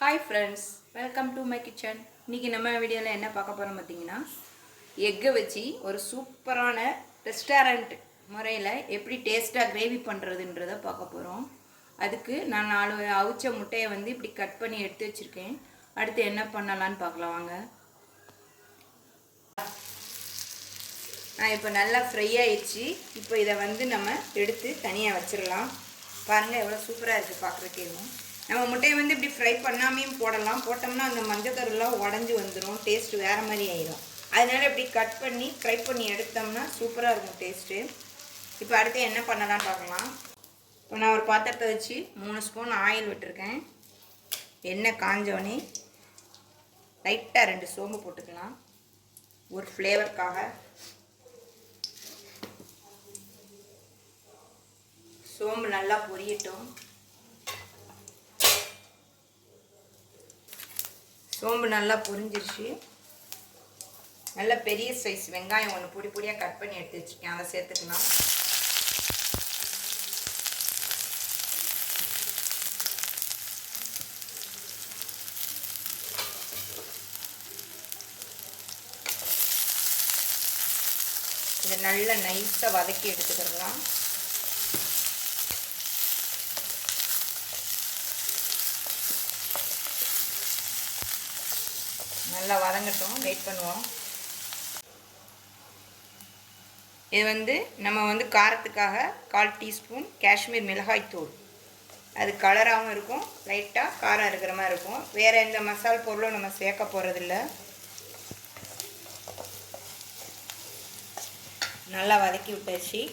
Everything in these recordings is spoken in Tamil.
Hi friends, welcome to my kitchen. இன்னைக்கு நம்ம வீடியோல என்ன பார்க்க போறோம் பாத்தீங்கன்னா எக் வச்சி ஒரு சூப்பரான ரெஸ்டாரன்ட் முறையில் எப்படி டேஸ்டா கிரேவி பண்றதுன்றத பார்க்க போறோம். அதுக்கு நான் 4 அவிச்ச முட்டையை வந்து இப்படி கட் பண்ணி எடுத்து வச்சிருக்கேன். அடுத்து என்ன பண்ணலாம்னு பார்க்கலாம் வாங்க. இப்போ நல்லா ஃப்ரை ஆயிடுச்சு. இப்போ இதை வந்து நம்ம எடுத்து தனியாக வச்சிடலாம். பாருங்கள் எவ்வளோ சூப்பராக இருக்குது பார்க்குறதுக்கே. நம்ம முட்டையை வந்து இப்படி ஃப்ரை பண்ணாமையும் போடலாம். போட்டோம்னா அந்த மஞ்சக்கருலாம் உடஞ்சி வந்துடும், டேஸ்ட்டு வேறு மாதிரி ஆயிடும். அதனால் இப்படி கட் பண்ணி ஃப்ரை பண்ணி எடுத்தோம்னா சூப்பராக இருக்கும் டேஸ்ட்டு. இப்போ அடுத்து என்ன பண்ணலாம்னு பார்க்கலாம். இப்போ நான் ஒரு பாத்திரத்தை வச்சு 3 ஸ்பூன் ஆயில் விட்டுருக்கேன். எண்ணெய் காஞ்சோடனே லைட்டாக 2 சோம்பு போட்டுக்கலாம் ஒரு ஃப்ளேவருக்காக. சோம்பு நல்லா பொரியட்டும். சோம்பு நல்லா பொரிஞ்சிருச்சு. நல்ல பெரிய சைஸ் வெங்காயம் ஒன்று பொடி பொடியாக கட் பண்ணி எடுத்து வச்சுருக்கேன், அதை சேர்த்துக்கலாம். இதை நல்லா நைஸாக வதக்கி எடுத்துக்கிடலாம். நல்லா வதங்கட்டும், வெயிட் பண்ணுவோம். இது வந்து நம்ம வந்து காரத்துக்காக 1/4 டீஸ்பூன் காஷ்மீர் மிளகாய்த்தூள். அது கலராகவும் இருக்கும், லைட்டாக காரம் இருக்கிற மாதிரி இருக்கும். வேறு எந்த மசால் பொருளும் நம்ம சேர்க்க போகிறதில்ல. நல்லா வதக்கி விட்டாச்சு.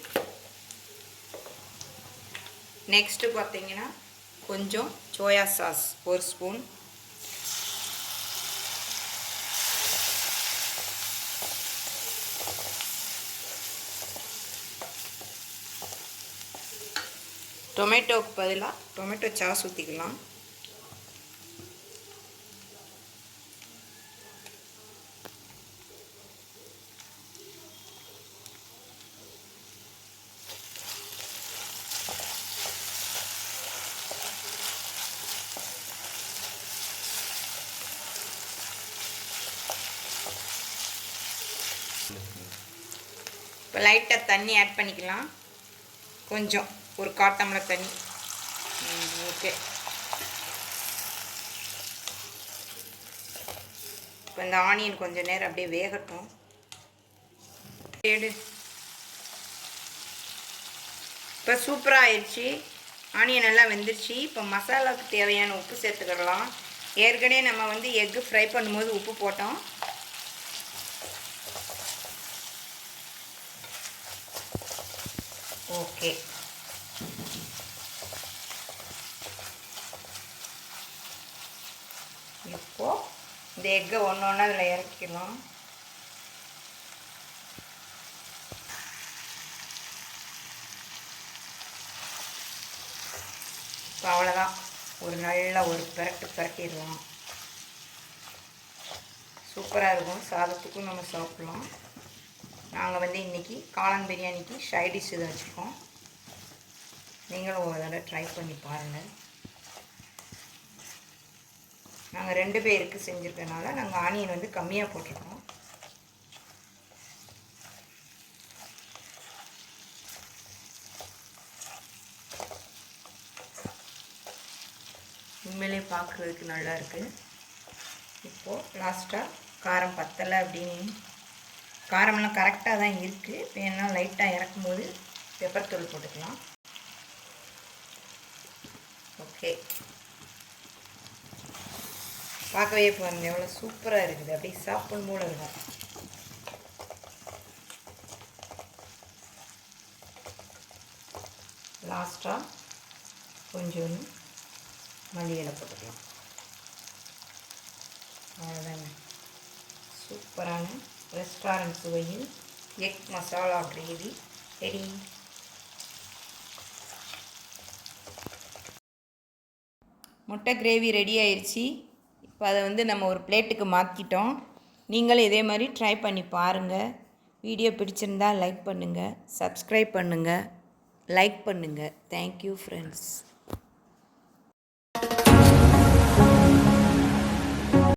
நெக்ஸ்ட்டு பார்த்தீங்கன்னா கொஞ்சம் சோயா சாஸ் 1 ஸ்பூன், டொமேட்டோவுக்கு பதிலாக டொமேட்டோ சாஸ் ஊற்றிக்கலாம். இப்போ லைட்டாக தண்ணி ஆட் பண்ணிக்கலாம். கொஞ்சம் ஒரு 1/4 டம்ளர் தண்ணி. ஓகே, இப்போ இந்த ஆனியன் கொஞ்சம் நேரம் அப்படியே வேகட்டும். இப்போ சூப்பராக ஆயிடுச்சு. ஆனியன் எல்லாம் வெந்துருச்சு. இப்போ மசாலாவுக்கு தேவையான உப்பு சேர்த்துக்கிடலாம். ஏற்கனவே நம்ம வந்து எக்கு ஃப்ரை பண்ணும்போது உப்பு போட்டோம். ஓகே, இப்போது இந்த எக்கை ஒன்று ஒன்று அதில் இறக்கிக்கலாம். இப்போ அவ்வளோதான், ஒரு நல்ல ஒரு பிரட்டிடலாம். சூப்பராக இருக்கும், சாதத்துக்கும் நம்ம சாப்பிட்லாம். நாங்கள் வந்து இன்றைக்கி காளான் பிரியாணிக்கு சைடிஷ் இதை வச்சுருக்கோம். நீங்களும் ஒரு தடவை ட்ரை பண்ணி பாருங்கள். நாங்கள் 2 பேருக்கு செஞ்சுருக்கனால நாங்கள் ஆனியன் வந்து கம்மியாக போட்டிருக்கோம். உண்மையிலே பார்க்குறதுக்கு நல்லா இருக்குது. இப்போது லாஸ்ட்டாக காரம் பத்தலை அப்படின்னு, காரமெல்லாம் கரெக்டாக தான் இருக்குது. வேணா லைட்டாக இறக்கும்போது பெப்பர் தூள் போட்டுக்கலாம். ஓகே, பார்க்கவே பாருங்கள் எவ்வளோ சூப்பராக இருக்குது. அப்படியே சாப்பிடும் போல இருக்கும். லாஸ்ட்டாக கொஞ்சம் மல்லி இலை போட்டுக்கலாம். அவ்வளோதாங்க, சூப்பரான ரெஸ்டாரண்ட் சுவையில் எக் மசாலா கிரேவி ரெடி. முட்டை கிரேவி ரெடி ஆயிடுச்சு. இப்போ அதை வந்து நம்ம ஒரு பிளேட்டுக்கு மாற்றிட்டோம். நீங்களும் இதே மாதிரி ட்ரை பண்ணி பாருங்கள். வீடியோ பிடிச்சிருந்தால் லைக் பண்ணுங்கள், சப்ஸ்கிரைப் பண்ணுங்கள், லைக் பண்ணுங்கள். Thank you friends.